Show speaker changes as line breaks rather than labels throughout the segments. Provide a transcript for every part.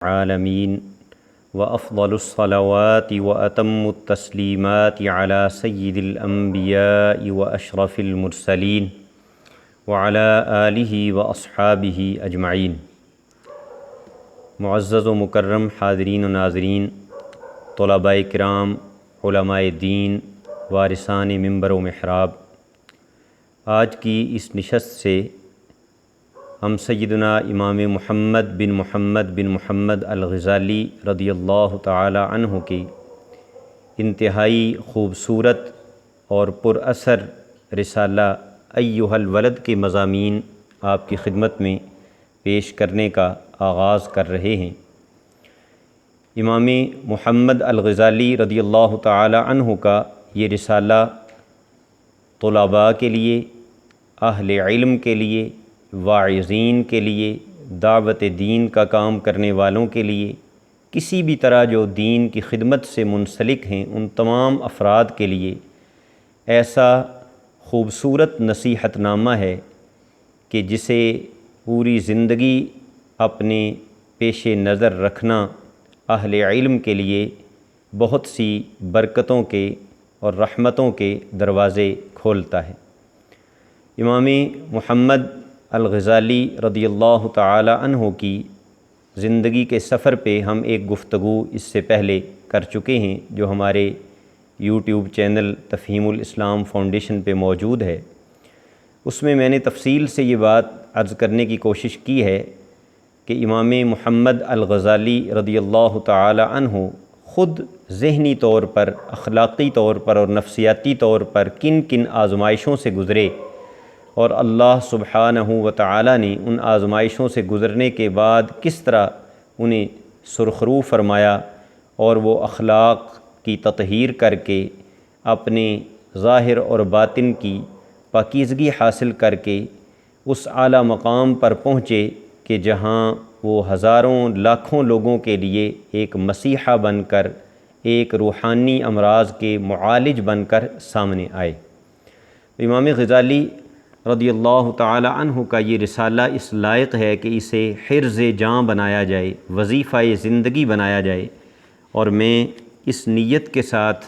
عالمین وافضل الصلوات واتم التسلیمات علی سید الانبیاء واشرف المرسلین وعلی آلہ واصحابہ اجمعین۔ معزز و مکرم حاضرین و ناظرین، طلباء کرام، علماء دین، وارثان منبر و محراب، آج کی اس نشست سے ہم سیدنا امام محمد بن محمد الغزالی رضی اللہ تعالی عنہ کی انتہائی خوبصورت اور پر اثر رسالہ ایھا الولد کے مضامین آپ کی خدمت میں پیش کرنے کا آغاز کر رہے ہیں۔ امام محمد الغزالی رضی اللہ تعالی عنہ کا یہ رسالہ طلباء کے لیے، اہل علم کے لیے، واعظین کے لیے، دعوت دین کا کام کرنے والوں کے لیے، کسی بھی طرح جو دین کی خدمت سے منسلک ہیں ان تمام افراد کے لیے ایسا خوبصورت نصیحت نامہ ہے کہ جسے پوری زندگی اپنے پیش نظر رکھنا اہل علم کے لیے بہت سی برکتوں کے اور رحمتوں کے دروازے کھولتا ہے۔ امام محمد الغزالی رضی اللہ تعالی عنہ کی زندگی کے سفر پہ ہم ایک گفتگو اس سے پہلے کر چکے ہیں جو ہمارے یوٹیوب چینل تفہیم الاسلام فاؤنڈیشن پہ موجود ہے۔ اس میں میں نے تفصیل سے یہ بات عرض کرنے کی کوشش کی ہے کہ امام محمد الغزالی رضی اللہ تعالی عنہ خود ذہنی طور پر، اخلاقی طور پر اور نفسیاتی طور پر کن کن آزمائشوں سے گزرے، اور اللہ سبحانہ و تعالی نے ان آزمائشوں سے گزرنے کے بعد کس طرح انہیں سرخرو فرمایا اور وہ اخلاق کی تطہیر کر کے اپنے ظاہر اور باطن کی پاکیزگی حاصل کر کے اس اعلیٰ مقام پر پہنچے کہ جہاں وہ ہزاروں لاکھوں لوگوں کے لیے ایک مسیحا بن کر، ایک روحانی امراض کے معالج بن کر سامنے آئے۔ امام غزالی رضی اللہ تعالی عنہ کا یہ رسالہ اس لائق ہے کہ اسے حرز جاں بنایا جائے، وظیفہ زندگی بنایا جائے، اور میں اس نیت کے ساتھ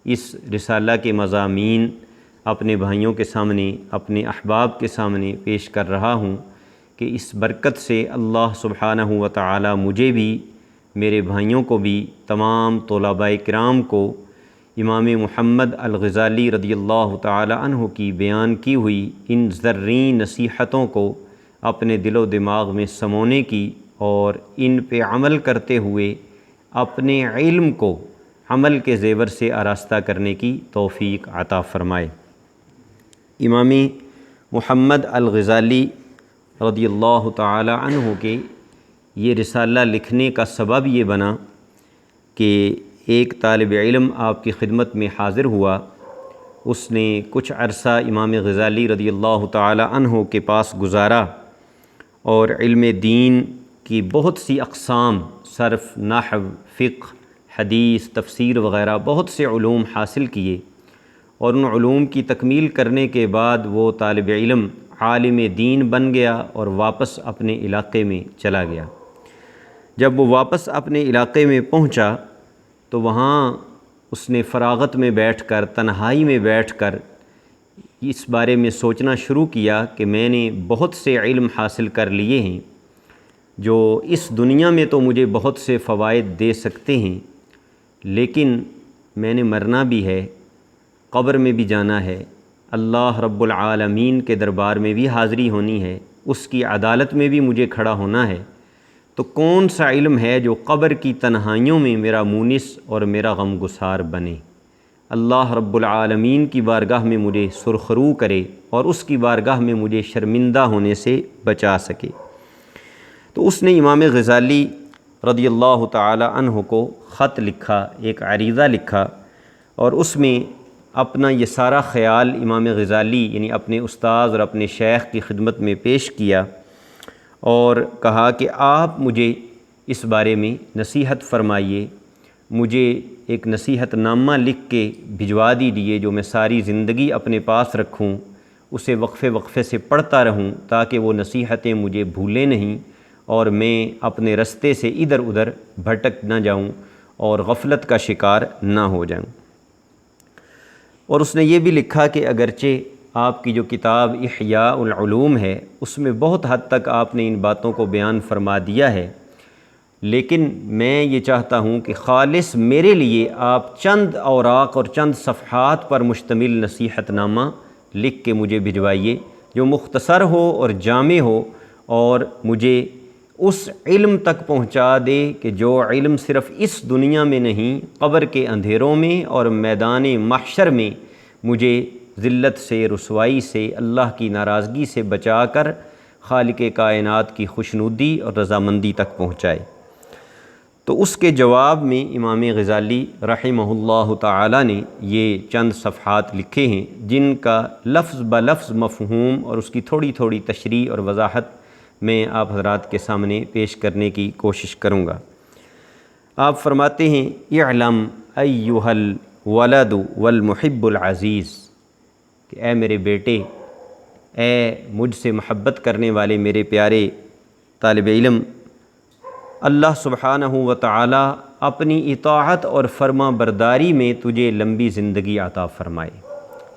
اس رسالہ کے مضامین اپنے بھائیوں کے سامنے، اپنے احباب کے سامنے پیش کر رہا ہوں کہ اس برکت سے اللہ سبحانہ و تعالی مجھے بھی، میرے بھائیوں کو بھی، تمام طلباء کرام کو امام محمد الغزالی رضی اللہ تعالی عنہ کی بیان کی ہوئی ان زرین نصیحتوں کو اپنے دل و دماغ میں سمونے کی اور ان پہ عمل کرتے ہوئے اپنے علم کو عمل کے زیور سے آراستہ کرنے کی توفیق عطا فرمائے۔ امام محمد الغزالی رضی اللہ تعالی عنہ کے یہ رسالہ لکھنے کا سبب یہ بنا کہ ایک طالب علم آپ کی خدمت میں حاضر ہوا۔ اس نے کچھ عرصہ امام غزالی رضی اللہ تعالی عنہ کے پاس گزارا اور علم دین کی بہت سی اقسام، صرف، نحو، فقہ، حدیث، تفسیر وغیرہ بہت سے علوم حاصل کیے، اور ان علوم کی تکمیل کرنے کے بعد وہ طالب علم عالم دین بن گیا اور واپس اپنے علاقے میں چلا گیا۔ جب وہ واپس اپنے علاقے میں پہنچا تو وہاں اس نے فراغت میں بیٹھ کر، تنہائی میں بیٹھ کر اس بارے میں سوچنا شروع کیا کہ میں نے بہت سے علم حاصل کر لیے ہیں جو اس دنیا میں تو مجھے بہت سے فوائد دے سکتے ہیں، لیکن میں نے مرنا بھی ہے، قبر میں بھی جانا ہے، اللہ رب العالمین کے دربار میں بھی حاضری ہونی ہے، اس کی عدالت میں بھی مجھے کھڑا ہونا ہے، تو کون سا علم ہے جو قبر کی تنہائیوں میں میرا مونس اور میرا غمگسار بنے، اللہ رب العالمین کی بارگاہ میں مجھے سرخرو کرے اور اس کی بارگاہ میں مجھے شرمندہ ہونے سے بچا سکے۔ تو اس نے امام غزالی رضی اللہ تعالی عنہ کو خط لکھا، ایک عریضہ لکھا، اور اس میں اپنا یہ سارا خیال امام غزالی یعنی اپنے استاذ اور اپنے شیخ کی خدمت میں پیش کیا اور کہا کہ آپ مجھے اس بارے میں نصیحت فرمائیے، مجھے ایک نصیحت نامہ لکھ کے بھجوا دیجیے جو میں ساری زندگی اپنے پاس رکھوں، اسے وقفے وقفے سے پڑھتا رہوں تاکہ وہ نصیحتیں مجھے بھولیں نہیں اور میں اپنے رستے سے ادھر ادھر بھٹک نہ جاؤں اور غفلت کا شکار نہ ہو جاؤں۔ اور اس نے یہ بھی لکھا کہ اگرچہ آپ کی جو کتاب احیاء العلوم ہے اس میں بہت حد تک آپ نے ان باتوں کو بیان فرما دیا ہے، لیکن میں یہ چاہتا ہوں کہ خالص میرے لیے آپ چند اوراق اور چند صفحات پر مشتمل نصیحت نامہ لکھ کے مجھے بھجوائیے، جو مختصر ہو اور جامع ہو، اور مجھے اس علم تک پہنچا دے کہ جو علم صرف اس دنیا میں نہیں، قبر کے اندھیروں میں اور میدان محشر میں مجھے ذلت سے، رسوائی سے، اللہ کی ناراضگی سے بچا کر خالق کائنات کی خوشنودی اور رضامندی تک پہنچائے۔ تو اس کے جواب میں امام غزالی رحمہ اللہ تعالی نے یہ چند صفحات لکھے ہیں، جن کا لفظ بلفظ مفہوم اور اس کی تھوڑی تھوڑی تشریح اور وضاحت میں آپ حضرات کے سامنے پیش کرنے کی کوشش کروں گا۔ آپ فرماتے ہیں اعلم ایھا الولد والمحب العزیز، کہ اے میرے بیٹے، اے مجھ سے محبت کرنے والے میرے پیارے طالب علم، اللہ سبحانہ و تعالی اپنی اطاعت اور فرما برداری میں تجھے لمبی زندگی عطا فرمائے۔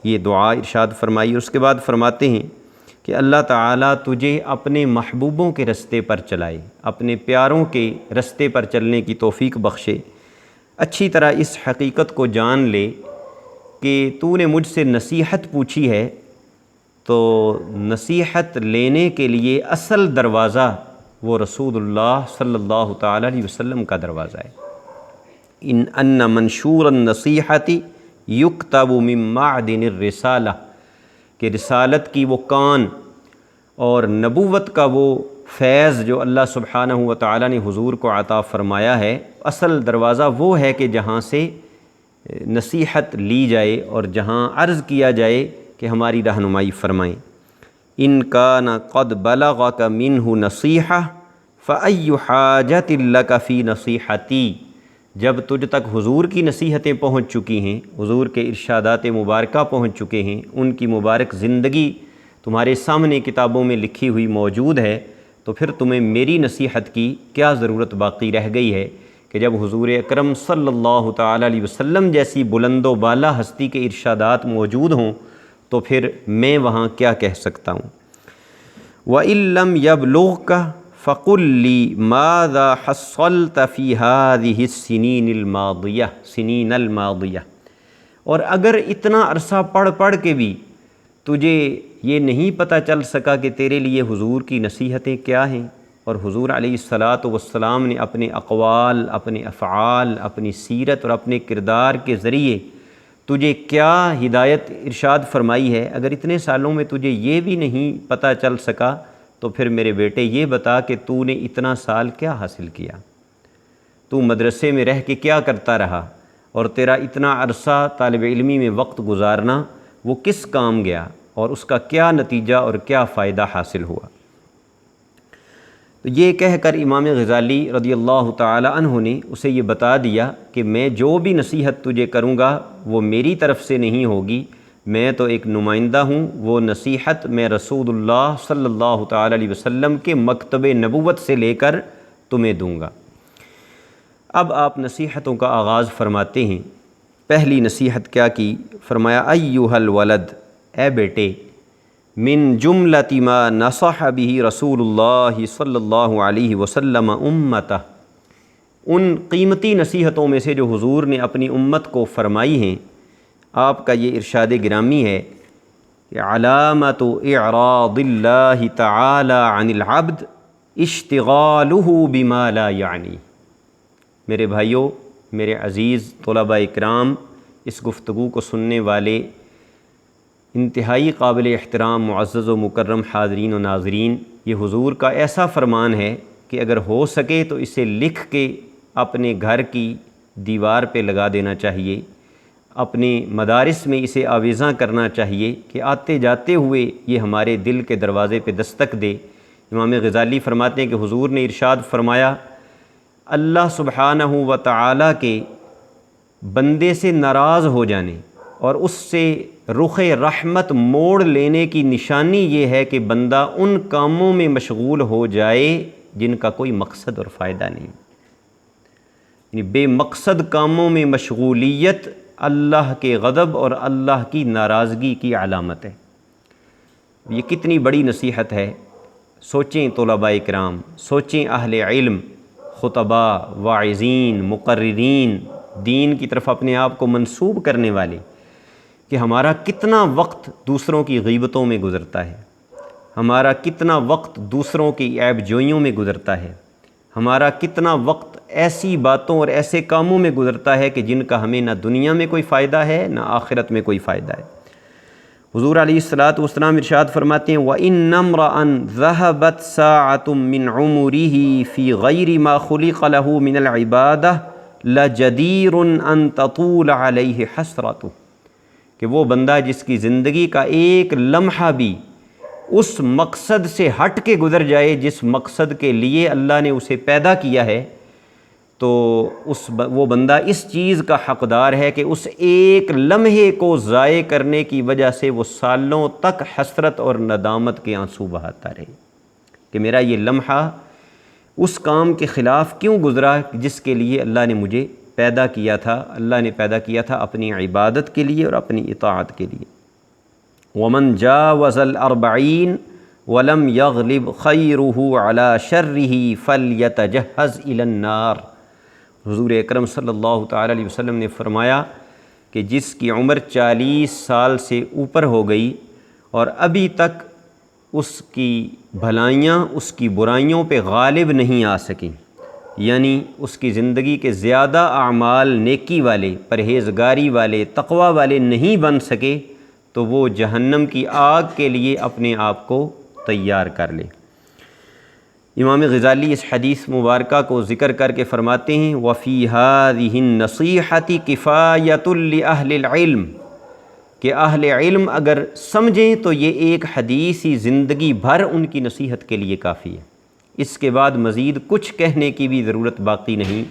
یہ دعا ارشاد فرمائی۔ اس کے بعد فرماتے ہیں کہ اللہ تعالیٰ تجھے اپنے محبوبوں کے رستے پر چلائے، اپنے پیاروں کے رستے پر چلنے کی توفیق بخشے۔ اچھی طرح اس حقیقت کو جان لے کہ تو نے مجھ سے نصیحت پوچھی ہے، تو نصیحت لینے کے لیے اصل دروازہ وہ رسول اللہ صلی اللہ تعالیٰ علیہ وسلم کا دروازہ ہے۔ ان منشور النصیحت یکتب من معدن الرسالہ، کہ رسالت کی وہ کان اور نبوت کا وہ فیض جو اللہ سبحانہ و تعالیٰ نے حضور کو عطا فرمایا ہے، اصل دروازہ وہ ہے کہ جہاں سے نصیحت لی جائے اور جہاں عرض کیا جائے کہ ہماری رہنمائی فرمائیں۔ ان کان قد بلغک منہ نصیحہ فأی حاجۃ لک فی نصیحتی، جب تجھ تک حضور کی نصیحتیں پہنچ چکی ہیں، حضور کے ارشادات مبارکہ پہنچ چکے ہیں، ان کی مبارک زندگی تمہارے سامنے کتابوں میں لکھی ہوئی موجود ہے، تو پھر تمہیں میری نصیحت کی کیا ضرورت باقی رہ گئی ہے کہ جب حضور اکرم صلی اللہ تعالیٰ علیہ وسلم جیسی بلند و بالا ہستی کے ارشادات موجود ہوں تو پھر میں وہاں کیا کہہ سکتا ہوں۔ وَإِن لَّمْ يَبْلُغْكَ فَقُل لِّي مَاذَا حَصَّلْتَ فِي هَٰذِهِ السِّنِينَ الْمَاضِيَةِ، اور اگر اتنا عرصہ پڑھ کے بھی تجھے یہ نہیں پتہ چل سکا کہ تیرے لیے حضور کی نصیحتیں کیا ہیں، اور حضور علیہ الصلاۃ والسلام نے اپنے اقوال، اپنے افعال، اپنی سیرت اور اپنے کردار کے ذریعے تجھے کیا ہدایت ارشاد فرمائی ہے، اگر اتنے سالوں میں تجھے یہ بھی نہیں پتہ چل سکا تو پھر میرے بیٹے یہ بتا کہ تو نے اتنا سال کیا حاصل کیا، تو مدرسے میں رہ کے کیا کرتا رہا، اور تیرا اتنا عرصہ طالب علمی میں وقت گزارنا وہ کس کام گیا، اور اس کا کیا نتیجہ اور کیا فائدہ حاصل ہوا۔ تو یہ کہہ کر امام غزالی رضی اللہ تعالی عنہ نے اسے یہ بتا دیا کہ میں جو بھی نصیحت تجھے کروں گا وہ میری طرف سے نہیں ہوگی، میں تو ایک نمائندہ ہوں، وہ نصیحت میں رسول اللہ صلی اللہ تعالی علیہ وسلم کے مکتب نبوت سے لے کر تمہیں دوں گا۔ اب آپ نصیحتوں کا آغاز فرماتے ہیں۔ پہلی نصیحت کیا کی؟ فرمایا ایھا الولد، اے بیٹے، من جملۃ ما نصح به رسول اللہ صلی اللہ علیہ وسلم امتہ، ان قیمتی نصیحتوں میں سے جو حضور نے اپنی امت کو فرمائی ہیں، آپ کا یہ ارشاد گرامی ہے کہ علامت اعراض اللہ تعالی عن العبد اشتغالہ بما لا یعنی۔ میرے بھائیوں، میرے عزیز طلباء اکرام، اس گفتگو کو سننے والے انتہائی قابل احترام معزز و مکرم حاضرین و ناظرین، یہ حضور کا ایسا فرمان ہے کہ اگر ہو سکے تو اسے لکھ کے اپنے گھر کی دیوار پہ لگا دینا چاہیے، اپنے مدارس میں اسے آویزاں کرنا چاہیے کہ آتے جاتے ہوئے یہ ہمارے دل کے دروازے پہ دستک دے۔ امام غزالی فرماتے ہیں کہ حضور نے ارشاد فرمایا، اللہ سبحانہ و تعالیٰ کے بندے سے ناراض ہو جانے اور اس سے رخ رحمت موڑ لینے کی نشانی یہ ہے کہ بندہ ان کاموں میں مشغول ہو جائے جن کا کوئی مقصد اور فائدہ نہیں۔ یعنی بے مقصد کاموں میں مشغولیت اللہ کے غضب اور اللہ کی ناراضگی کی علامت ہے۔ یہ کتنی بڑی نصیحت ہے۔ سوچیں طلباء کرام، سوچیں اہل علم، خطباء، واعظین، مقررین، دین کی طرف اپنے آپ کو منسوب کرنے والے، کہ ہمارا کتنا وقت دوسروں کی غیبتوں میں گزرتا ہے، ہمارا کتنا وقت دوسروں کی عیب جوئیوں میں گزرتا ہے، ہمارا کتنا وقت ایسی باتوں اور ایسے کاموں میں گزرتا ہے کہ جن کا ہمیں نہ دنیا میں کوئی فائدہ ہے نہ آخرت میں کوئی فائدہ ہے۔ حضور علیہ الصلاۃ والسلام ارشاد فرماتے ہیں وَإِنَّ امْرَأً ذَهَبَتْ سَاعَةٌ مِّنْ عُمُرِهِ فِي غَيْرِ مَا خُلِقَ لَهُ مِنَ الْعِبَادَةِ لَجَدِيرٌ أَن تَطُولَ عَلَيْهِ حَسْرَتُهُ، کہ وہ بندہ جس کی زندگی کا ایک لمحہ بھی اس مقصد سے ہٹ کے گزر جائے جس مقصد کے لیے اللہ نے اسے پیدا کیا ہے، تو وہ بندہ اس چیز کا حقدار ہے کہ اس ایک لمحے کو ضائع کرنے کی وجہ سے وہ سالوں تک حسرت اور ندامت کے آنسو بہاتا رہے کہ میرا یہ لمحہ اس کام کے خلاف کیوں گزرا جس کے لیے اللہ نے مجھے پیدا کیا تھا۔ اللہ نے پیدا کیا تھا اپنی عبادت کے لیے اور اپنی اطاعت کے لیے۔ وَمَنْ جَاوَزَ الْأَرْبَعِينَ وَلَمْ يَغْلِبْ خَيْرُهُ عَلَى شَرِّهِ فَلْيَتَجَهَّزْ إِلَى النَّارِ۔ حضور اکرم صلی اللہ تعالیٰ علیہ وسلم نے فرمایا کہ جس کی عمر 40 سال سے اوپر ہو گئی اور ابھی تک اس کی بھلائیاں اس کی برائیوں پہ غالب نہیں آ سکیں، یعنی اس کی زندگی کے زیادہ اعمال نیکی والے، پرہیزگاری والے، تقوی والے نہیں بن سکے، تو وہ جہنم کی آگ کے لیے اپنے آپ کو تیار کر لے۔ امام غزالی اس حدیث مبارکہ کو ذکر کر کے فرماتے ہیں وَفِي هَذِهِ النَّصِيحَةِ كِفَایَةٌ لِأَهْلِ الْعِلْمِ، کہ اہل علم اگر سمجھیں تو یہ ایک حدیث ہی زندگی بھر ان کی نصیحت کے لیے کافی ہے۔ اس کے بعد مزید کچھ کہنے کی بھی ضرورت باقی نہیں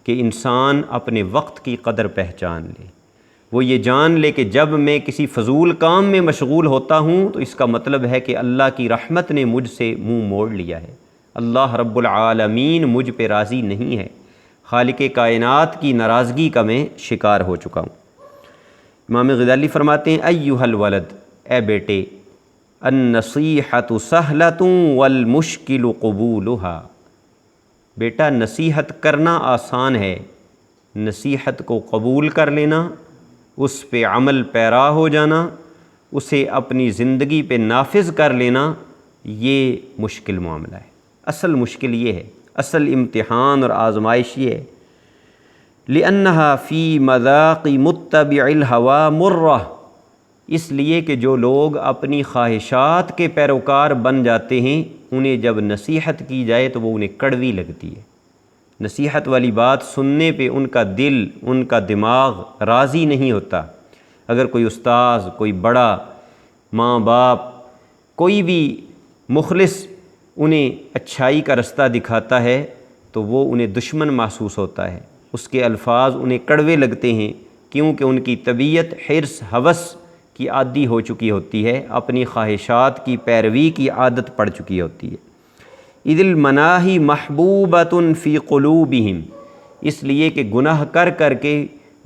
کہ انسان اپنے وقت کی قدر پہچان لے، وہ یہ جان لے کہ جب میں کسی فضول کام میں مشغول ہوتا ہوں تو اس کا مطلب ہے کہ اللہ کی رحمت نے مجھ سے منہ موڑ لیا ہے، اللہ رب العالمین مجھ پہ راضی نہیں ہے، خالق کائنات کی ناراضگی کا میں شکار ہو چکا ہوں۔ امام غزالی فرماتے ہیں ایھا الولد، اے بیٹے، النصیحۃ سہلۃ والمشکل قبولها، بیٹا نصیحت کرنا آسان ہے، نصیحت کو قبول کر لینا، اس پہ عمل پیرا ہو جانا، اسے اپنی زندگی پہ نافذ کر لینا، یہ مشکل معاملہ ہے۔ اصل مشکل یہ ہے، اصل امتحان اور آزمائش یہ ہے لِأَنَّهَا فِي مَذَاقِ مُتَّبِعِ الْهَوَى مُرَّةٌ، اس لیے کہ جو لوگ اپنی خواہشات کے پیروکار بن جاتے ہیں انہیں جب نصیحت کی جائے تو وہ انہیں کڑوی لگتی ہے۔ نصیحت والی بات سننے پہ ان کا دل، ان کا دماغ راضی نہیں ہوتا۔ اگر کوئی استاذ، کوئی بڑا، ماں باپ، کوئی بھی مخلص انہیں اچھائی کا رستہ دکھاتا ہے تو وہ انہیں دشمن محسوس ہوتا ہے، اس کے الفاظ انہیں کڑوے لگتے ہیں، کیونکہ ان کی طبیعت حرص، ہوس کی عادی ہو چکی ہوتی ہے، اپنی خواہشات کی پیروی کی عادت پڑ چکی ہوتی ہے۔ اِذِ الْمَنَاهِ مَحْبُوبَةٌ فِي قُلُوبِهِمْ، اس لیے کہ گناہ کر کر کے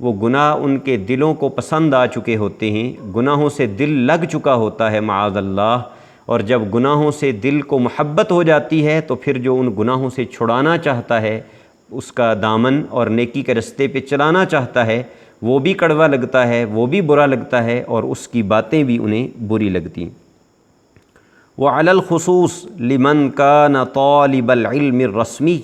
وہ گناہ ان کے دلوں کو پسند آ چکے ہوتے ہیں، گناہوں سے دل لگ چکا ہوتا ہے معاذ اللہ، اور جب گناہوں سے دل کو محبت ہو جاتی ہے تو پھر جو ان گناہوں سے چھڑانا چاہتا ہے، اس کا دامن اور نیکی کے رستے پہ چلانا چاہتا ہے، وہ بھی کڑوا لگتا ہے، وہ بھی برا لگتا ہے، اور اس کی باتیں بھی انہیں بری لگتی ہیں۔ وعلی الخصوص لمن کان طالب العلم الرسمی،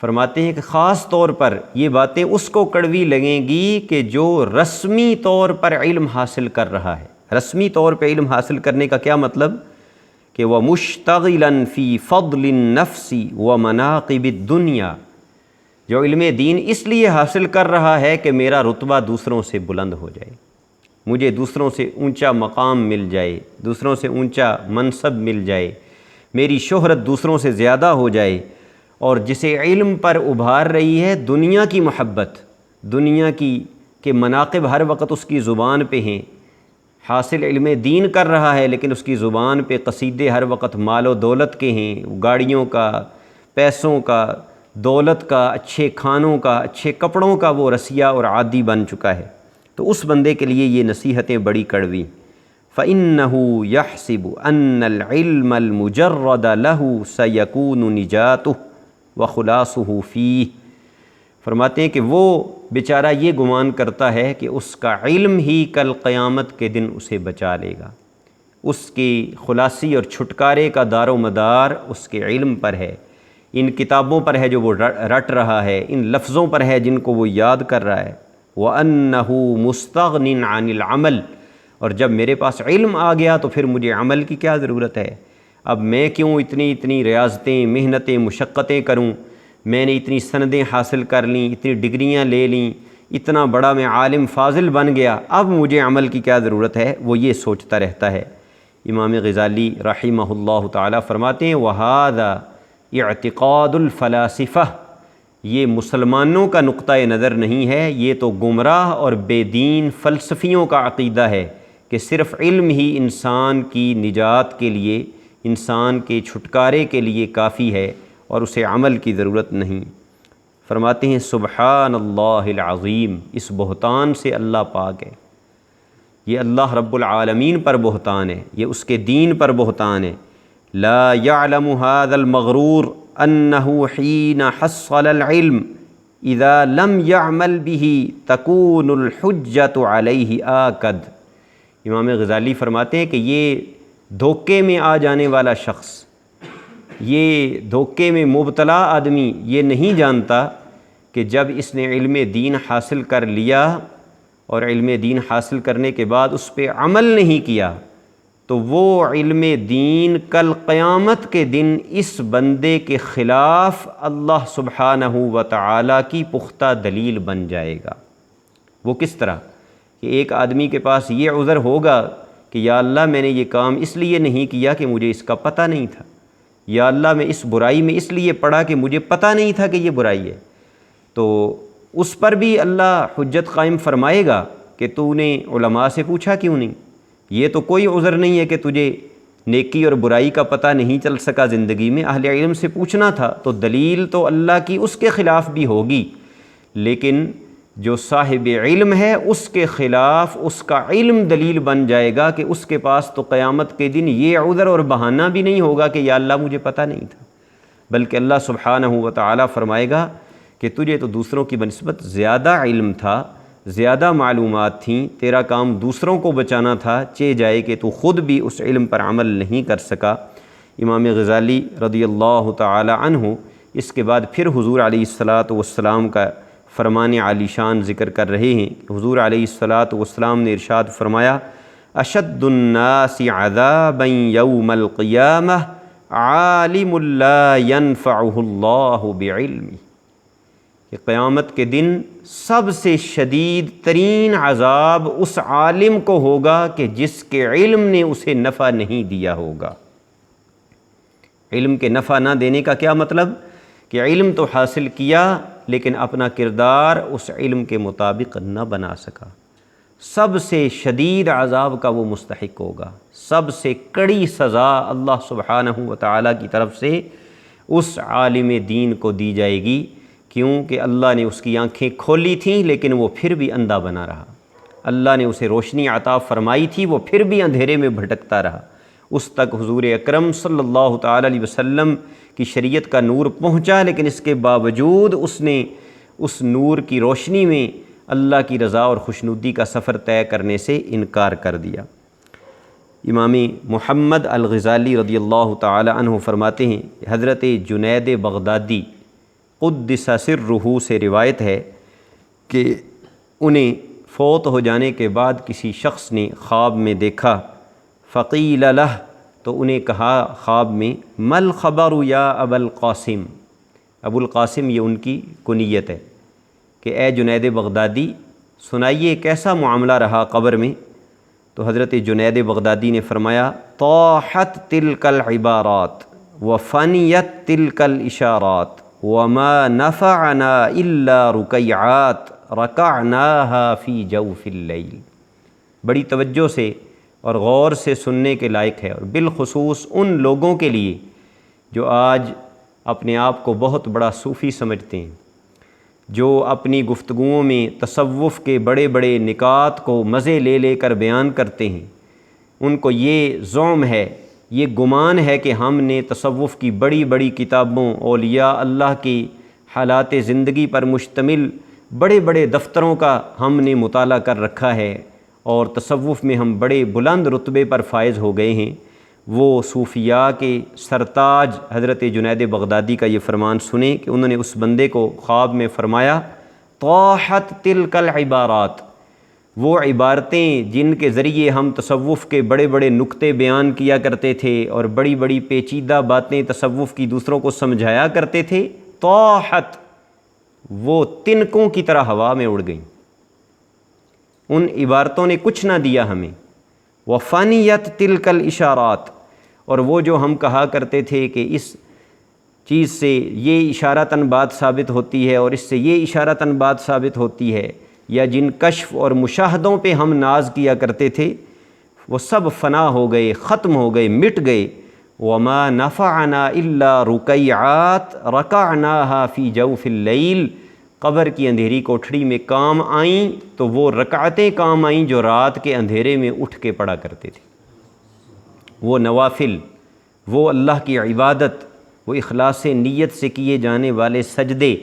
فرماتے ہیں کہ خاص طور پر یہ باتیں اس کو کڑوی لگیں گی کہ جو رسمی طور پر علم حاصل کر رہا ہے۔ رسمی طور پہ علم حاصل کرنے کا کیا مطلب؟ کہ وہ مشتغلاً فی فضل النفس و مناقب الدنیا، جو علم دین اس لیے حاصل کر رہا ہے کہ میرا رتبہ دوسروں سے بلند ہو جائے، مجھے دوسروں سے اونچا مقام مل جائے، دوسروں سے اونچا منصب مل جائے، میری شہرت دوسروں سے زیادہ ہو جائے، اور جسے علم پر ابھار رہی ہے دنیا کی محبت، دنیا کی کہ مناقب ہر وقت اس کی زبان پہ ہیں، حاصل علم دین کر رہا ہے لیکن اس کی زبان پہ قصیدے ہر وقت مال و دولت کے ہیں، گاڑیوں کا، پیسوں کا، دولت کا، اچھے کھانوں کا، اچھے کپڑوں کا وہ رسیہ اور عادی بن چکا ہے، تو اس بندے کے لیے یہ نصیحتیں بڑی کڑوی۔ فَإِنَّهُ يَحْسِبُ أَنَّ الْعِلْمَ الْمُجَرَّدَ لَهُ سَيَكُونُ نِجَاتُهُ وَخُلَاصُهُ فِيهِ۔ فرماتے ہیں کہ وہ بیچارہ یہ گمان کرتا ہے کہ اس کا علم ہی کل قیامت کے دن اسے بچا لے گا، اس کی خلاصی اور چھٹکارے کا دار و مدار اس کے علم پر ہے، ان کتابوں پر ہے جو وہ رٹ رہا ہے، ان لفظوں پر ہے جن کو وہ یاد کر رہا ہے۔ وَأَنَّهُ مُسْتَغْنٍ عَنِ الْعَمَلِ، اور جب میرے پاس علم آ گیا تو پھر مجھے عمل کی کیا ضرورت ہے؟ اب میں کیوں اتنی ریاضتیں، محنتیں، مشقتیں کروں؟ میں نے اتنی سندیں حاصل کر لیں، اتنی ڈگریاں لے لیں، اتنا بڑا میں عالم فاضل بن گیا، اب مجھے عمل کی کیا ضرورت ہے؟ وہ یہ سوچتا رہتا ہے۔ امام غزالی رحمہ اللہ تعالیٰ فرماتے ہیں وَهَذَا اعتقاد الفلاسفہ، یہ مسلمانوں کا نقطہ نظر نہیں ہے، یہ تو گمراہ اور بے دین فلسفیوں کا عقیدہ ہے کہ صرف علم ہی انسان کی نجات کے لیے، انسان کے چھٹکارے کے لیے کافی ہے اور اسے عمل کی ضرورت نہیں۔ فرماتے ہیں سبحان اللہ العظیم، اس بہتان سے اللہ پاک ہے، یہ اللہ رب العالمین پر بہتان ہے، یہ اس کے دین پر بہتان ہے۔ لا يعلم هذا المغرور انه حين حصل العلم اذا لم يعمل به تكون الحجة عليه آكد۔ امام غزالی فرماتے ہیں کہ یہ دھوکے میں آ جانے والا شخص، یہ دھوکے میں مبتلا آدمی یہ نہیں جانتا کہ جب اس نے علم دین حاصل کر لیا اور علم دین حاصل کرنے کے بعد اس پہ عمل نہیں کیا تو وہ علم دین کل قیامت کے دن اس بندے کے خلاف اللہ سبحانہ و تعالیٰ کی پختہ دلیل بن جائے گا۔ وہ کس طرح کہ ایک آدمی کے پاس یہ عذر ہوگا کہ یا اللہ میں نے یہ کام اس لیے نہیں کیا کہ مجھے اس کا پتہ نہیں تھا، یا اللہ میں اس برائی میں اس لیے پڑا کہ مجھے پتہ نہیں تھا کہ یہ برائی ہے، تو اس پر بھی اللہ حجت قائم فرمائے گا کہ تو نے علماء سے پوچھا کیوں نہیں؟ یہ تو کوئی عذر نہیں ہے کہ تجھے نیکی اور برائی کا پتہ نہیں چل سکا زندگی میں، اہل علم سے پوچھنا تھا، تو دلیل تو اللہ کی اس کے خلاف بھی ہوگی، لیکن جو صاحب علم ہے اس کے خلاف اس کا علم دلیل بن جائے گا کہ اس کے پاس تو قیامت کے دن یہ عذر اور بہانہ بھی نہیں ہوگا کہ یا اللہ مجھے پتہ نہیں تھا، بلکہ اللہ سبحانہ و تعالیٰ فرمائے گا کہ تجھے تو دوسروں کی بنسبت زیادہ علم تھا، زیادہ معلومات تھیں، تیرا کام دوسروں کو بچانا تھا، چہ جائے کہ تو خود بھی اس علم پر عمل نہیں کر سکا۔ امام غزالی رضی اللہ تعالی عنہ اس کے بعد پھر حضور علیہ الصلاۃ والسلام کا فرمان عالی شان ذکر کر رہے ہیں۔ حضور علیہ الصلاۃ والسلام نے ارشاد فرمایا اشد الناس عذابا یوم القیامہ عالم لا ينفعه اللہ بعلمہ، کہ قیامت کے دن سب سے شدید ترین عذاب اس عالم کو ہوگا کہ جس کے علم نے اسے نفع نہیں دیا ہوگا۔ علم کے نفع نہ دینے کا کیا مطلب؟ کہ علم تو حاصل کیا لیکن اپنا کردار اس علم کے مطابق نہ بنا سکا، سب سے شدید عذاب کا وہ مستحق ہوگا، سب سے کڑی سزا اللہ سبحانہ و تعالیٰ کی طرف سے اس عالم دین کو دی جائے گی، کیونکہ اللہ نے اس کی آنکھیں کھولی تھیں لیکن وہ پھر بھی اندھا بنا رہا، اللہ نے اسے روشنی عطا فرمائی تھی وہ پھر بھی اندھیرے میں بھٹکتا رہا، اس تک حضور اکرم صلی اللہ تعالی علیہ وسلم کی شریعت کا نور پہنچا، لیکن اس کے باوجود اس نے اس نور کی روشنی میں اللہ کی رضا اور خوشنودی کا سفر طے کرنے سے انکار کر دیا۔ امام محمد الغزالی رضی اللہ تعالی عنہ فرماتے ہیں، حضرت جنید بغدادی قدس سرہ سے روایت ہے کہ انہیں فوت ہو جانے کے بعد کسی شخص نے خواب میں دیکھا، فقیل لہ، تو انہیں کہا خواب میں مل خبر یا ابو القاسم، ابو القاسم یہ ان کی کنیت ہے، کہ اے جنید بغدادی سنائیے کیسا معاملہ رہا قبر میں؟ تو حضرت جنید بغدادی نے فرمایا طاحت تلک العبارات وفنیت تلک الاشارات وما نفعنا الا رکیعات رکعناها فی جوف اللیل۔ بڑی توجہ سے اور غور سے سننے کے لائق ہے، اور بالخصوص ان لوگوں کے لیے جو آج اپنے آپ کو بہت بڑا صوفی سمجھتے ہیں، جو اپنی گفتگوؤں میں تصوف کے بڑے بڑے نکات کو مزے لے لے کر بیان کرتے ہیں۔ ان کو یہ زعم ہے، یہ گمان ہے کہ ہم نے تصوف کی بڑی بڑی کتابوں، اولیاء اللہ کی حالات زندگی پر مشتمل بڑے بڑے دفتروں کا ہم نے مطالعہ کر رکھا ہے، اور تصوف میں ہم بڑے بلند رتبے پر فائز ہو گئے ہیں۔ وہ صوفیاء کے سرتاج حضرت جنید بغدادی کا یہ فرمان سنیں کہ انہوں نے اس بندے کو خواب میں فرمایا، طاحت تلک العبارات، وہ عبارتیں جن کے ذریعے ہم تصوف کے بڑے بڑے نکتے بیان کیا کرتے تھے اور بڑی بڑی پیچیدہ باتیں تصوف کی دوسروں کو سمجھایا کرتے تھے، طاحت، وہ تنکوں کی طرح ہوا میں اڑ گئیں، ان عبارتوں نے کچھ نہ دیا ہمیں۔ وفانیت تلک الاشارات، اور وہ جو ہم کہا کرتے تھے کہ اس چیز سے یہ اشارتاً بات ثابت ہوتی ہے اور اس سے یہ اشارتاً بات ثابت ہوتی ہے، یا جن کشف اور مشاہدوں پہ ہم ناز کیا کرتے تھے، وہ سب فنا ہو گئے، ختم ہو گئے، مٹ گئے۔ وما نفعنا الا رکیعات رکعناها فی جوف اللیل، قبر کی اندھیری کوٹھڑی میں کام آئیں تو وہ رکعتیں کام آئیں جو رات کے اندھیرے میں اٹھ کے پڑھا کرتے تھے۔ وہ نوافل، وہ اللہ کی عبادت، وہ اخلاص نیت سے کیے جانے والے سجدے،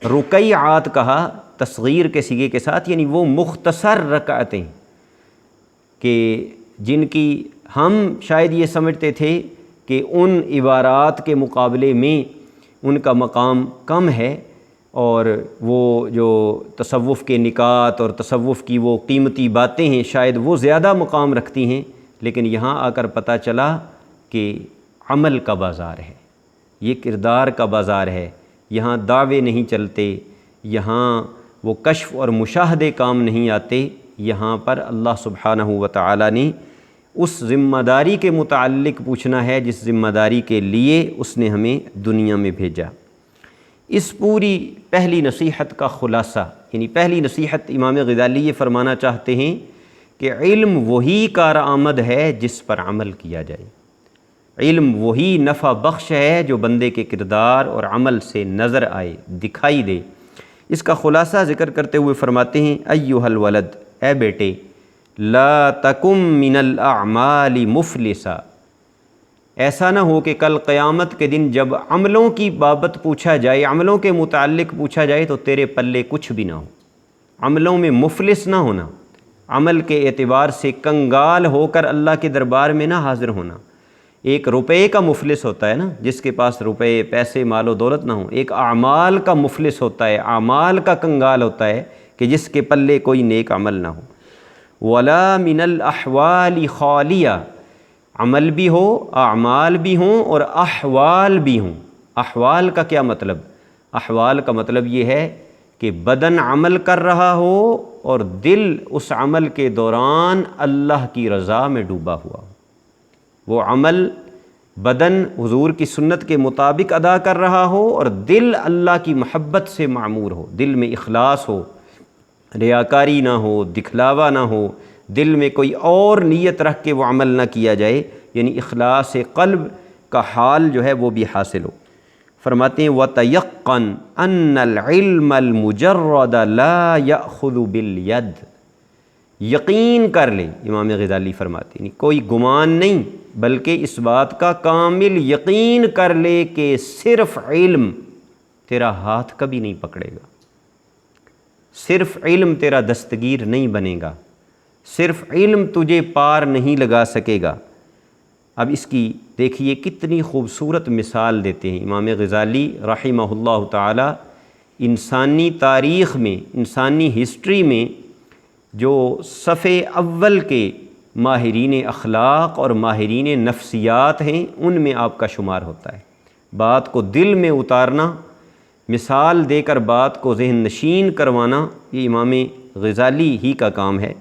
رکیعات کہا تصغیر کے صیغے کے ساتھ، یعنی وہ مختصر رکعتیں کہ جن کی ہم شاید یہ سمجھتے تھے کہ ان عبارات کے مقابلے میں ان کا مقام کم ہے، اور وہ جو تصوف کے نکات اور تصوف کی وہ قیمتی باتیں ہیں شاید وہ زیادہ مقام رکھتی ہیں، لیکن یہاں آ کر پتہ چلا کہ عمل کا بازار ہے، یہ کردار کا بازار ہے، یہاں دعوے نہیں چلتے، یہاں وہ کشف اور مشاہدے کام نہیں آتے، یہاں پر اللہ سبحانہ و تعالی نے اس ذمہ داری کے متعلق پوچھنا ہے جس ذمہ داری کے لیے اس نے ہمیں دنیا میں بھیجا۔ اس پوری پہلی نصیحت کا خلاصہ، یعنی پہلی نصیحت امام غزالی یہ فرمانا چاہتے ہیں کہ علم وہی کارآمد ہے جس پر عمل کیا جائے، علم وہی نفع بخش ہے جو بندے کے کردار اور عمل سے نظر آئے، دکھائی دے۔ اس کا خلاصہ ذکر کرتے ہوئے فرماتے ہیں، ایھا الولد، اے بیٹے، لا تکم من الاعمال مفلسا، ایسا نہ ہو کہ کل قیامت کے دن جب عملوں کی بابت پوچھا جائے، عملوں کے متعلق پوچھا جائے تو تیرے پلے کچھ بھی نہ ہو، عملوں میں مفلس نہ ہونا، عمل کے اعتبار سے کنگال ہو کر اللہ کے دربار میں نہ حاضر ہونا۔ ایک روپے کا مفلس ہوتا ہے نا، جس کے پاس روپے، پیسے، مال و دولت نہ ہوں، ایک اعمال کا مفلس ہوتا ہے، اعمال کا کنگال ہوتا ہے کہ جس کے پلے کوئی نیک عمل نہ ہو۔ ولا من الاحوال خالیہ، عمل بھی ہو، اعمال بھی ہوں اور احوال بھی ہوں۔ احوال کا کیا مطلب؟ احوال کا مطلب یہ ہے کہ بدن عمل کر رہا ہو اور دل اس عمل کے دوران اللہ کی رضا میں ڈوبا ہوا ہو، وہ عمل بدن حضور کی سنت کے مطابق ادا کر رہا ہو اور دل اللہ کی محبت سے معمور ہو، دل میں اخلاص ہو، ریاکاری نہ ہو، دکھلاوا نہ ہو، دل میں کوئی اور نیت رکھ کے وہ عمل نہ کیا جائے، یعنی اخلاص قلب کا حال جو ہے وہ بھی حاصل ہو۔ فرماتے ہیں وَتَيَقَّنْ أَنَّ الْعِلْمَ الْمُجَرَّدَ لَا يَأْخُذُ بِالْيَدِ، یقین کر لے، امام غزالی فرماتے ہیں کوئی گمان نہیں بلکہ اس بات کا کامل یقین کر لے کہ صرف علم تیرا ہاتھ کبھی نہیں پکڑے گا، صرف علم تیرا دستگیر نہیں بنے گا، صرف علم تجھے پار نہیں لگا سکے گا۔ اب اس کی دیکھیے کتنی خوبصورت مثال دیتے ہیں امام غزالی رحمہ اللہ تعالی، انسانی تاریخ میں، انسانی ہسٹری میں جو صفِ اول کے ماہرین اخلاق اور ماہرین نفسیات ہیں ان میں آپ کا شمار ہوتا ہے۔ بات کو دل میں اتارنا، مثال دے کر بات کو ذہن نشین کروانا، یہ امام غزالی ہی کا کام ہے۔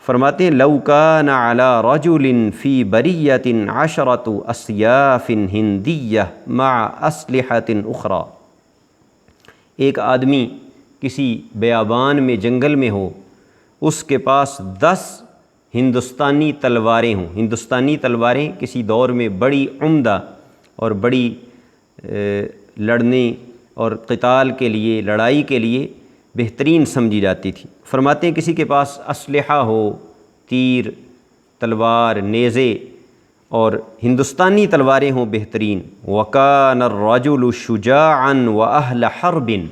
فرماتے ہیں لو کان علی رجل فی بریۃ عشرۃ اسیاف ہندیہ مع اسلحۃ اخری، ایک آدمی کسی بیابان میں، جنگل میں ہو، اس کے پاس 10 ہندوستانی تلواریں ہوں۔ ہندوستانی تلواریں کسی دور میں بڑی عمدہ اور بڑی لڑنے اور قتال کے لیے، لڑائی کے لیے بہترین سمجھی جاتی تھی۔ فرماتے ہیں کسی کے پاس اسلحہ ہو، تیر، تلوار، نیزے اور ہندوستانی تلواریں ہوں بہترین، وَكَانَ الرَّجُلُ شُجَاعًا وَأَهْلَ حَرْبٍ،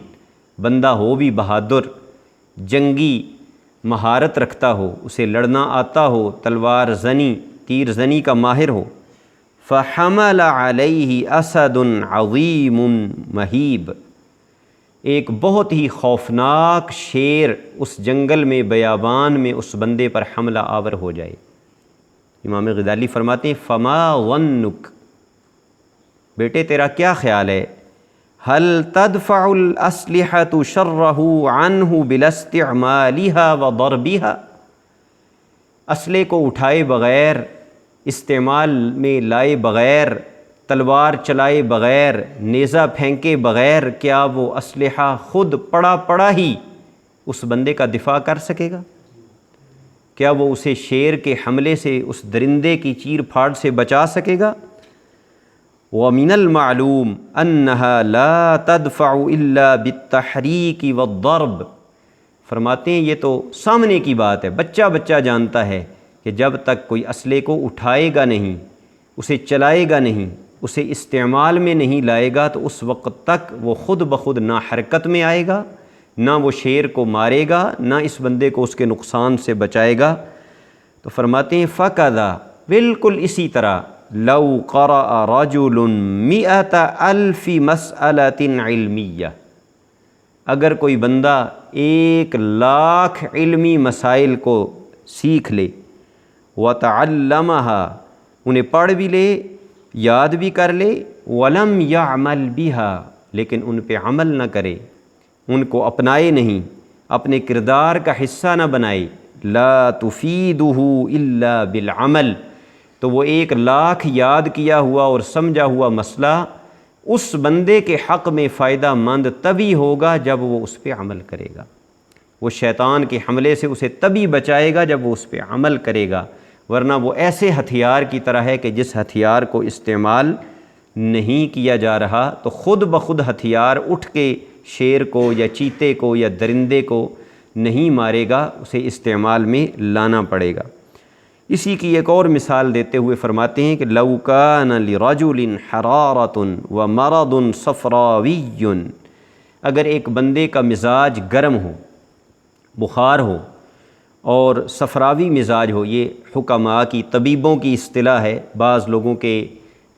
بندہ ہو بھی بہادر، جنگی مہارت رکھتا ہو، اسے لڑنا آتا ہو، تلوار زنی، تیر زنی کا ماہر ہو۔ فَحَمَلَ عَلَيْهِ أَسَدٌ عَظِيمٌ مَهِيبٌ، ایک بہت ہی خوفناک شیر اس جنگل میں، بیابان میں اس بندے پر حملہ آور ہو جائے۔ امام غزالی فرماتے ہیں فما ظنک، بیٹے تیرا کیا خیال ہے، هل تدفع الاسلحة شره عنه بالاستعمالها وضربها، اسلحے کو اٹھائے بغیر، استعمال میں لائے بغیر، تلوار چلائے بغیر، نیزہ پھینکے بغیر، کیا وہ اسلحہ خود پڑا ہی اس بندے کا دفاع کر سکے گا؟ کیا وہ اسے شیر کے حملے سے، اس درندے کی چیر پھاڑ سے بچا سکے گا؟ وَمِنَ الْمَعْلُومِ أَنَّهَا لَا تَدْفَعُ إِلَّا بِالتَّحْرِيكِ وَالضَّرْبِ، فرماتے ہیں یہ تو سامنے کی بات ہے، بچہ جانتا ہے کہ جب تک کوئی اسلحے کو اٹھائے گا نہیں، اسے چلائے گا نہیں، اسے استعمال میں نہیں لائے گا، تو اس وقت تک وہ خود بخود نہ حرکت میں آئے گا، نہ وہ شیر کو مارے گا، نہ اس بندے کو اس کے نقصان سے بچائے گا۔ تو فرماتے ہیں فَكَذَا، بالکل اسی طرح، لَوْ قَرَأَ رَجُلٌ 100,000 مَسْأَلَةٍ عِلْمِيَّةٍ، اگر کوئی بندہ 1,00,000 علمی مسائل کو سیکھ لے، وَتَعَلَّمَهَا، انہیں پڑھ بھی لے، یاد بھی کر لے، وَلَمْ يَعْمَلْ بِهَا، لیکن ان پہ عمل نہ کرے، ان کو اپنائے نہیں، اپنے کردار کا حصہ نہ بنائے، لا تفیدہ الا بالعمل، تو وہ 1,00,000 یاد کیا ہوا اور سمجھا ہوا مسئلہ اس بندے کے حق میں فائدہ مند تبھی ہوگا جب وہ اس پہ عمل کرے گا۔ وہ شیطان کے حملے سے اسے تبھی بچائے گا جب وہ اس پہ عمل کرے گا، ورنہ وہ ایسے ہتھیار کی طرح ہے کہ جس ہتھیار کو استعمال نہیں کیا جا رہا تو خود بخود ہتھیار اٹھ کے شیر کو یا چیتے کو یا درندے کو نہیں مارے گا، اسے استعمال میں لانا پڑے گا۔ اسی کی ایک اور مثال دیتے ہوئے فرماتے ہیں کہ لَوْ كَانَ لِرَجُلٍ حَرَارَةٌ وَمَرَضٌ صَفْرَاوِيٌّ، اگر ایک بندے کا مزاج گرم ہو، بخار ہو اور صفراوی مزاج ہو، یہ حکماء کی، طبیبوں کی اصطلاح ہے، بعض لوگوں کے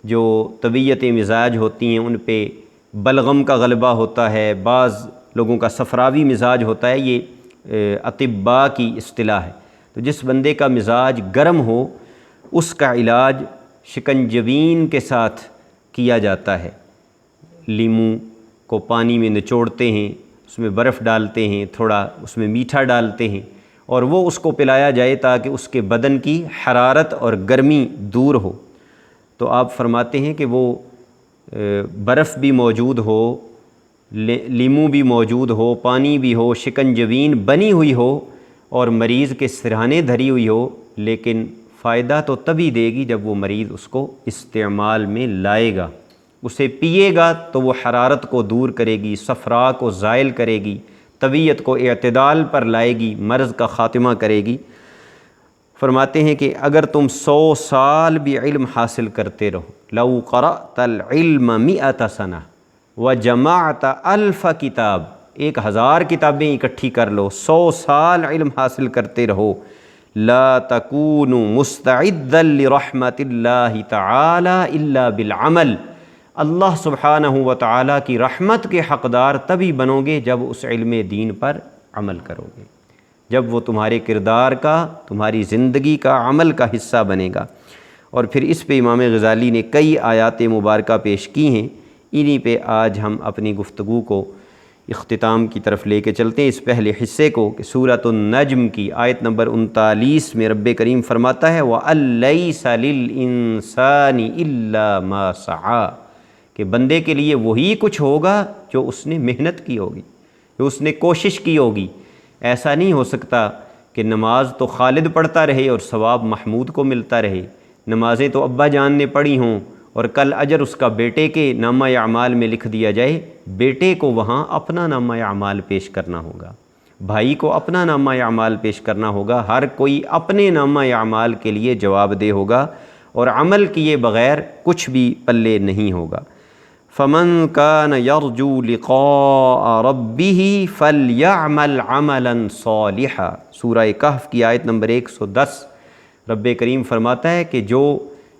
جو طبیعت مزاج ہوتی ہیں ان پہ بلغم کا غلبہ ہوتا ہے، بعض لوگوں کا صفراوی مزاج ہوتا ہے، یہ اطباء کی اصطلاح ہے۔ تو جس بندے کا مزاج گرم ہو اس کا علاج شکنجبین کے ساتھ کیا جاتا ہے، لیموں کو پانی میں نچوڑتے ہیں، اس میں برف ڈالتے ہیں، تھوڑا اس میں میٹھا ڈالتے ہیں اور وہ اس کو پلایا جائے تاکہ اس کے بدن کی حرارت اور گرمی دور ہو۔ تو آپ فرماتے ہیں کہ وہ برف بھی موجود ہو، لیموں بھی موجود ہو، پانی بھی ہو، شکنجبین بنی ہوئی ہو اور مریض کے سرہانے دھری ہوئی ہو، لیکن فائدہ تو تبھی دے گی جب وہ مریض اس کو استعمال میں لائے گا، اسے پیے گا تو وہ حرارت کو دور کرے گی، صفرا کو زائل کرے گی، طبیعت کو اعتدال پر لائے گی، مرض کا خاتمہ کرے گی۔ فرماتے ہیں کہ اگر تم 100 سال بھی علم حاصل کرتے رہو، لو قرأت العلم 100 سنہ وجمعت 1000 کتاب، 1000 کتابیں اکٹھی کر لو، 100 سال علم حاصل کرتے رہو، لا تکون مستعدا لرحمت اللہ تعالی الا بالعمل، اللہ سبحانہ و تعالیٰ کی رحمت کے حقدار تبھی بنو گے جب اس علم دین پر عمل کرو گے، جب وہ تمہارے کردار کا، تمہاری زندگی کا، عمل کا حصہ بنے گا۔ اور پھر اس پہ امام غزالی نے کئی آیات مبارکہ پیش کی ہیں، انہی پہ آج ہم اپنی گفتگو کو اختتام کی طرف لے کے چلتے ہیں۔ اس پہلے حصے کو کہ سورۃ النجم کی آیت نمبر 39 میں رب کریم فرماتا ہے وَأَن لَيْسَ لِلْإِنسَانِ إِلَّا مَا سَعَىٰ، کہ بندے کے لیے وہی کچھ ہوگا جو اس نے محنت کی ہوگی، جو اس نے کوشش کی ہوگی۔ ایسا نہیں ہو سکتا کہ نماز تو خالد پڑھتا رہے اور ثواب محمود کو ملتا رہے، نمازیں تو ابا جان نے پڑھی ہوں اور کل اجر اس کا بیٹے کے نامہ اعمال میں لکھ دیا جائے، بیٹے کو وہاں اپنا نامہ اعمال پیش کرنا ہوگا، بھائی کو اپنا نامہ اعمال پیش کرنا ہوگا، ہر کوئی اپنے نامہ اعمال کے لیے جواب دہ ہوگا اور عمل کیے بغیر کچھ بھی پلے نہیں ہوگا۔ فمن کان یرجو لقاء ربہ فلیعمل عملا صالحا، سورہ کہف کی آیت نمبر 110۔ رب کریم فرماتا ہے کہ جو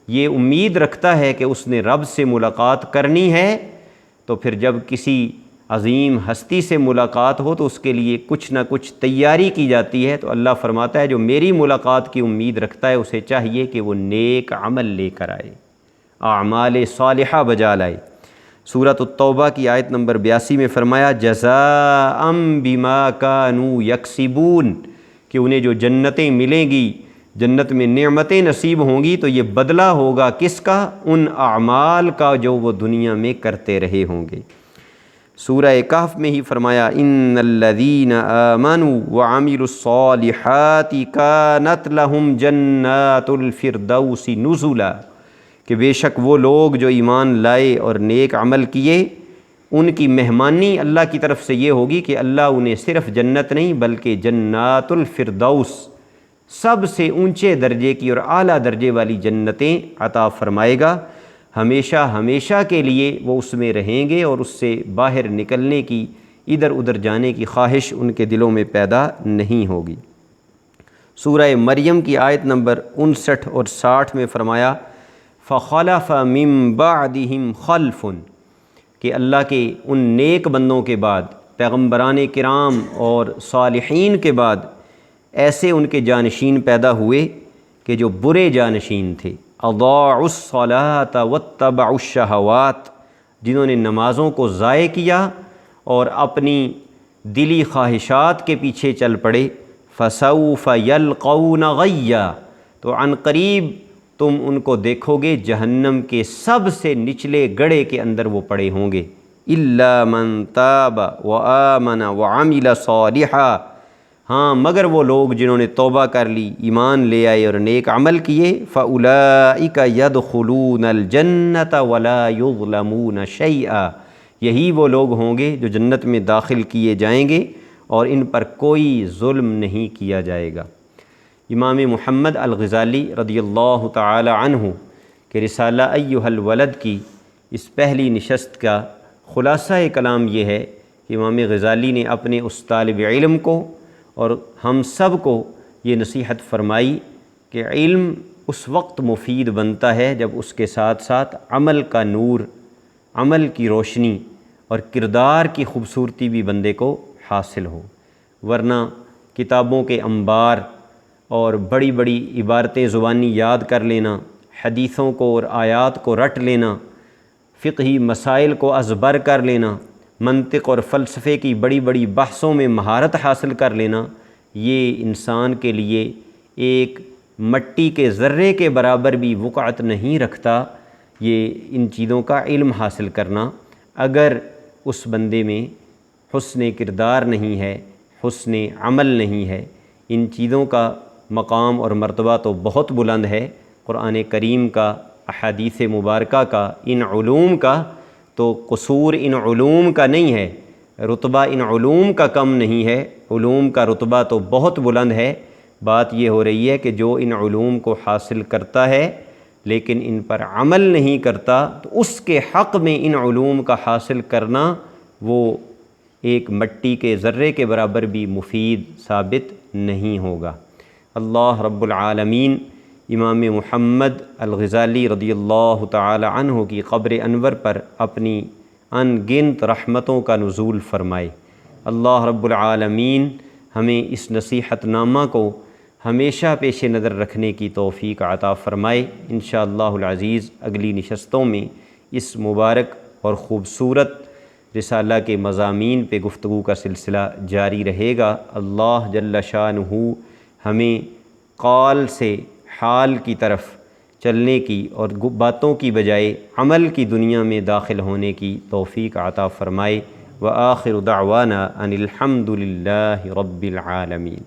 یہ امید رکھتا ہے کہ اس نے رب سے ملاقات کرنی ہے، تو پھر جب کسی عظیم ہستی سے ملاقات ہو تو اس کے لیے کچھ نہ کچھ تیاری کی جاتی ہے، تو اللہ فرماتا ہے جو میری ملاقات کی امید رکھتا ہے اسے چاہیے کہ وہ نیک عمل لے کر آئے، اعمال صالحہ بجا لائے۔ سورۃ التوبہ کی آیت نمبر 82 میں فرمایا جزاء بما کانوا یکسبون، کہ انہیں جو جنتیں ملیں گی، جنت میں نعمتیں نصیب ہوں گی، تو یہ بدلہ ہوگا کس کا؟ ان اعمال کا جو وہ دنیا میں کرتے رہے ہوں گے۔ سورہ کہف میں ہی فرمایا ان الذین آمنوا وعملوا الصالحات کانت لہم جنات الفردوس نزلا، کہ بے شک وہ لوگ جو ایمان لائے اور نیک عمل کیے، ان کی مہمانی اللہ کی طرف سے یہ ہوگی کہ اللہ انہیں صرف جنت نہیں بلکہ جنات الفردوس، سب سے اونچے درجے کی اور اعلیٰ درجے والی جنتیں عطا فرمائے گا، ہمیشہ ہمیشہ کے لیے وہ اس میں رہیں گے اور اس سے باہر نکلنے کی، ادھر ادھر جانے کی خواہش ان کے دلوں میں پیدا نہیں ہوگی۔ سورہ مریم کی آیت نمبر 59 اور 60 میں فرمایا فَخَلَفَ مِن بَعْدِهِمْ خَلْفٌ، کہ اللہ کے ان نیک بندوں کے بعد، پیغمبران کرام اور صالحین کے بعد ایسے ان کے جانشین پیدا ہوئے کہ جو برے جانشین تھے، اضاعوا الصلاۃ واتبعوا الشہوات، جنہوں نے نمازوں کو ضائع کیا اور اپنی دلی خواہشات کے پیچھے چل پڑے، فسوف یلقون غیا، تو عن قریب تم ان کو دیکھو گے جہنم کے سب سے نچلے گڑھے کے اندر وہ پڑے ہوں گے، الا من تاب وآمن وعمل صالحا، ہاں مگر وہ لوگ جنہوں نے توبہ کر لی، ایمان لے آئے اور نیک عمل کیے، فَأُولَئِكَ يَدْخُلُونَ الْجَنَّةَ وَلَا يُظْلَمُونَ شَيْئًا، یہی وہ لوگ ہوں گے جو جنت میں داخل کیے جائیں گے اور ان پر کوئی ظلم نہیں کیا جائے گا۔ امام محمد الغزالی رضی اللہ تعالی عنہ کہ رسالہ ایھا الولد کی اس پہلی نشست کا خلاصہ کلام یہ ہے کہ امام غزالی نے اپنے اس طالب علم کو اور ہم سب کو یہ نصیحت فرمائی کہ علم اس وقت مفید بنتا ہے جب اس کے ساتھ ساتھ عمل کا نور، عمل کی روشنی اور کردار کی خوبصورتی بھی بندے کو حاصل ہو، ورنہ کتابوں کے انبار اور بڑی بڑی عبارتیں زبانی یاد کر لینا، حدیثوں کو اور آیات کو رٹ لینا، فقہی مسائل کو ازبر کر لینا، منطق اور فلسفے کی بڑی بڑی بحثوں میں مہارت حاصل کر لینا، یہ انسان کے لیے ایک مٹی کے ذرے کے برابر بھی وقعت نہیں رکھتا، یہ ان چیزوں کا علم حاصل کرنا۔ اگر اس بندے میں حسن کردار نہیں ہے، حسن عمل نہیں ہے، ان چیزوں کا مقام اور مرتبہ تو بہت بلند ہے، قرآن کریم کا، احادیث مبارکہ کا، ان علوم کا، تو قصور ان علوم کا نہیں ہے، رتبہ ان علوم کا کم نہیں ہے، علوم کا رتبہ تو بہت بلند ہے۔ بات یہ ہو رہی ہے کہ جو ان علوم کو حاصل کرتا ہے لیکن ان پر عمل نہیں کرتا، تو اس کے حق میں ان علوم کا حاصل کرنا وہ ایک مٹی کے ذرے کے برابر بھی مفید ثابت نہیں ہوگا۔ اللہ رب العالمین امام محمد الغزالی رضی اللہ تعالی عنہ کی قبر انور پر اپنی ان گنت رحمتوں کا نزول فرمائے۔ اللہ رب العالمین ہمیں اس نصیحت نامہ کو ہمیشہ پیش نظر رکھنے کی توفیق عطا فرمائے۔ انشاءاللہ العزیز اگلی نشستوں میں اس مبارک اور خوبصورت رسالہ کے مضامین پہ گفتگو کا سلسلہ جاری رہے گا۔ اللہ جل شانہ ہمیں قول سے حال کی طرف چلنے کی اور باتوں کی بجائے عمل کی دنیا میں داخل ہونے کی توفیق عطا فرمائے۔ وآخر دعوانا ان الحمد للہ رب العالمین۔